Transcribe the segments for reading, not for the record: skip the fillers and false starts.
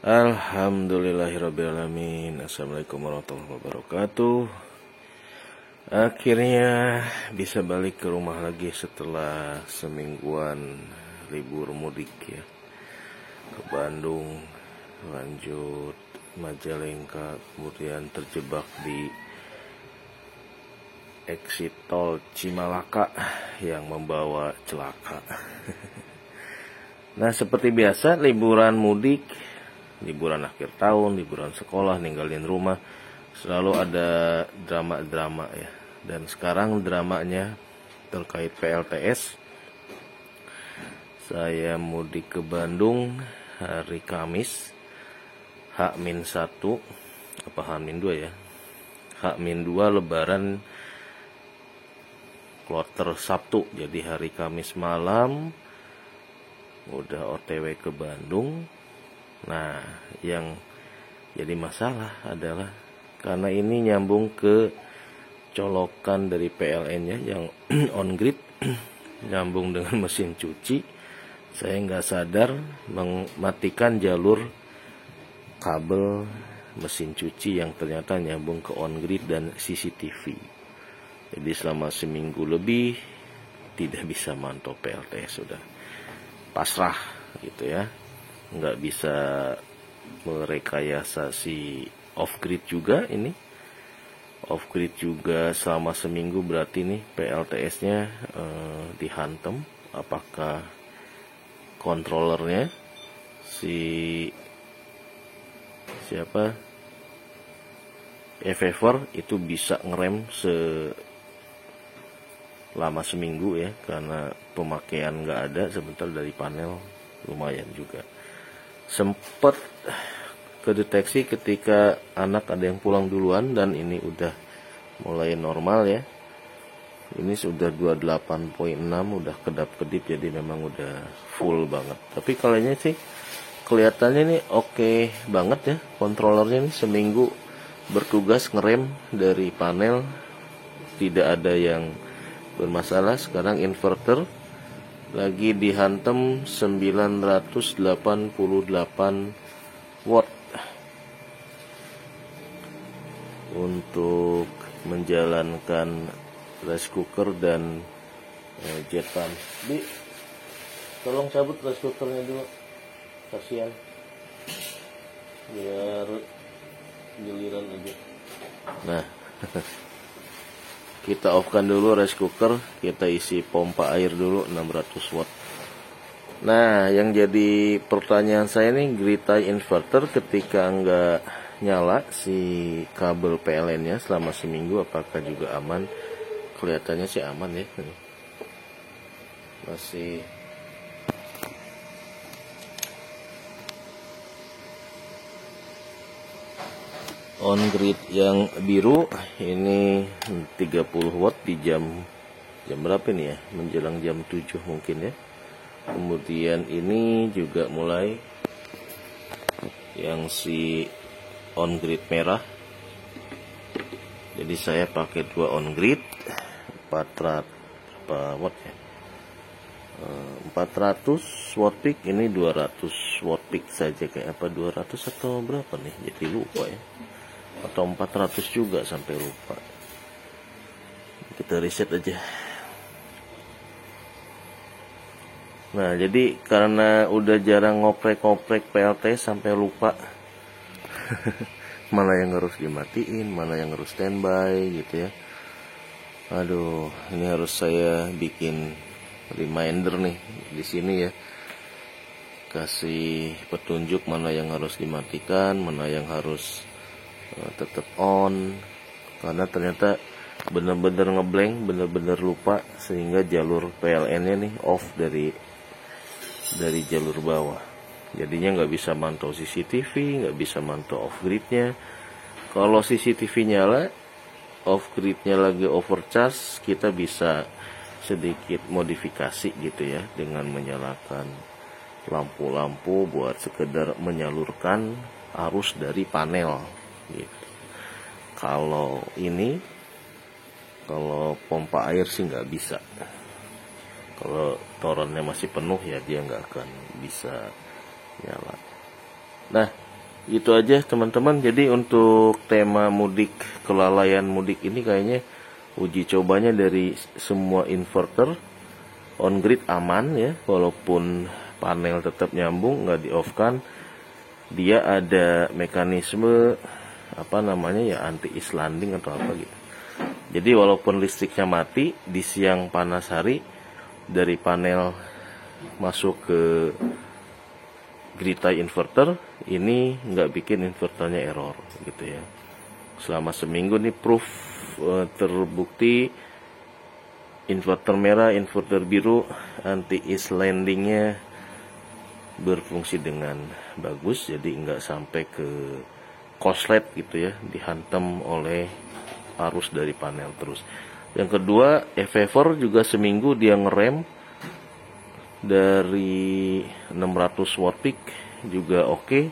Alhamdulillahirrabbilalamin. Assalamualaikum warahmatullahi wabarakatuh. Akhirnya bisa balik ke rumah lagi setelah semingguan libur mudik ya. Ke Bandung, lanjut Majalengka, kemudian terjebak di exit tol Cimalaka yang membawa celaka. Nah, seperti biasa liburan mudik, liburan akhir tahun, liburan sekolah, ninggalin rumah, selalu ada drama-drama ya. Dan sekarang dramanya terkait PLTS. Saya mudik ke Bandung hari Kamis, H-1, apa H-2 ya? H-2 Lebaran kloter Sabtu. Jadi hari Kamis malam udah OTW ke Bandung. Nah, yang jadi masalah adalah karena ini nyambung ke colokan dari PLN-nya yang on grid, nyambung dengan mesin cuci. Saya nggak sadar mematikan jalur kabel mesin cuci yang ternyata nyambung ke on grid dan CCTV. Jadi selama seminggu lebih tidak bisa mantau PLTS, sudah pasrah gitu ya. Nggak bisa merekayasa si off grid juga ini. Off grid juga selama seminggu, berarti nih PLTS-nya dihantam. Apakah kontrolernya siapa Ever itu bisa ngerem selama seminggu ya, karena pemakaian nggak ada, sebentar dari panel lumayan juga. Sempat kedeteksi ketika anak ada yang pulang duluan dan ini udah mulai normal ya. Ini sudah 28.6, udah kedap-kedip, jadi memang udah full banget. Tapi kalinya sih kelihatannya nih oke banget ya, kontrolernya nih seminggu bertugas ngerem dari panel, tidak ada yang bermasalah. Sekarang inverter lagi dihantam 988 watt untuk menjalankan rice cooker dan jet pan. Bi, tolong cabut rice cookernya dulu, kasihan, biar giliran aja. Nah, kita off-kan dulu rice cooker, kita isi pompa air dulu 600 watt. Nah, yang jadi pertanyaan saya nih, grid tie inverter ketika nggak nyala si kabel PLN-nya selama seminggu, apakah juga aman? Kelihatannya sih aman ya. Masih on grid yang biru ini 30 watt di jam berapa nih ya, menjelang jam 7 mungkin ya. Kemudian ini juga mulai yang si on grid merah, jadi saya pakai 2 on grid 400 watt ya, 400 watt peak, ini 200 watt peak saja, kayak apa 200 atau berapa nih, jadi lupa ya, atau 400 juga, sampai lupa. Kita reset aja. Nah, jadi karena udah jarang ngoprek-ngoprek PLT sampai lupa mana yang harus dimatiin, mana yang harus standby gitu ya. Aduh, ini harus saya bikin reminder nih di sini ya, kasih petunjuk mana yang harus dimatikan, mana yang harus tetap on, karena ternyata bener-bener ngeblank, bener-bener lupa, sehingga jalur PLN-nya nih off dari jalur bawah. Jadinya nggak bisa mantau CCTV, nggak bisa mantau off gridnya. Kalau CCTV nyala, off gridnya lagi overcharge, kita bisa sedikit modifikasi gitu ya, dengan menyalakan lampu-lampu buat sekedar menyalurkan arus dari panel gitu. Kalau pompa air sih nggak bisa. Kalau torennya masih penuh ya dia nggak akan bisa nyala. Nah, Gitu aja teman-teman. Jadi untuk tema mudik, kelalaian mudik ini kayaknya uji cobanya dari semua inverter on grid aman ya, walaupun panel tetap nyambung, nggak di off kan. Dia ada mekanisme apa namanya ya, anti islanding atau apa gitu. Jadi walaupun listriknya mati di siang panas hari, dari panel masuk ke grid tie inverter ini nggak bikin inverternya error gitu ya. Selama seminggu nih proof terbukti inverter merah, inverter biru anti islandingnya berfungsi dengan bagus, jadi nggak sampai ke korslet gitu ya, dihantam oleh arus dari panel terus. Yang kedua, e-favor juga seminggu dia ngerem dari 600 watt peak juga oke,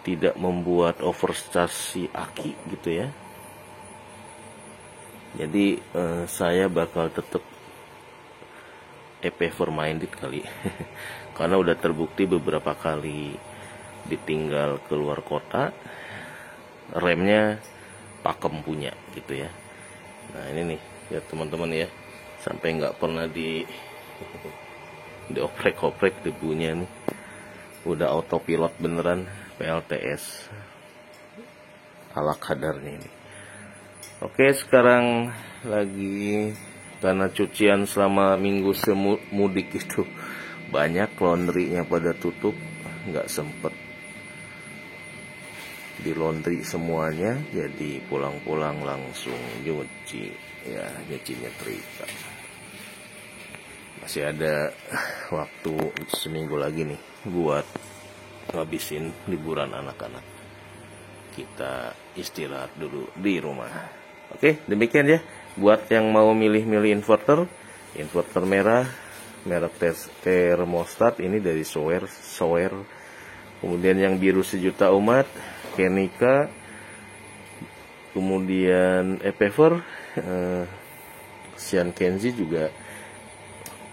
tidak membuat overcharge si aki gitu ya. Jadi saya bakal tetap e-favor minded kali karena udah terbukti beberapa kali ditinggal keluar kota, remnya pakem punya gitu ya. Nah ini nih ya teman-teman ya, sampai nggak pernah dioprek-oprek debunya nih, udah autopilot beneran, PLTS ala kadarnya ini. Oke, sekarang lagi karena cucian selama minggu mudik itu banyak, laundrynya pada tutup, nggak sempet di laundry semuanya, jadi pulang-pulang langsung nyuci ya, nyucinya terika. Masih ada waktu seminggu lagi nih buat ngabisin liburan anak-anak. Kita istirahat dulu di rumah. Oke, demikian ya. Buat yang mau milih-milih inverter merah, merek termostat ini dari Sower. Kemudian yang biru sejuta umat, Kenika. Kemudian e-favor, Xian Kenzi juga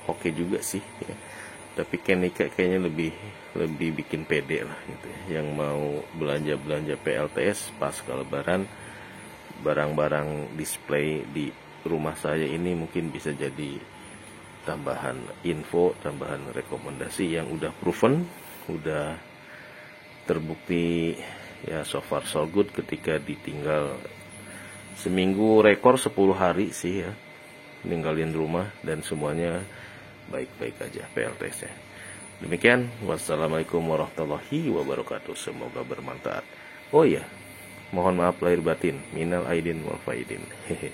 oke juga sih ya. Tapi Kenika kayaknya lebih bikin pede lah gitu ya. Yang mau belanja PLTS pas lebaran, barang-barang display di rumah saya ini mungkin bisa jadi tambahan info, tambahan rekomendasi yang udah proven, udah terbukti ya, so far so good. Ketika ditinggal seminggu, rekor 10 hari sih ya ninggalin rumah, dan semuanya baik-baik aja PLTS-nya. Demikian, wassalamualaikum warahmatullahi wabarakatuh. Semoga bermanfaat. Oh iya, mohon maaf lahir batin, minal aidin wal faidin. Hehe.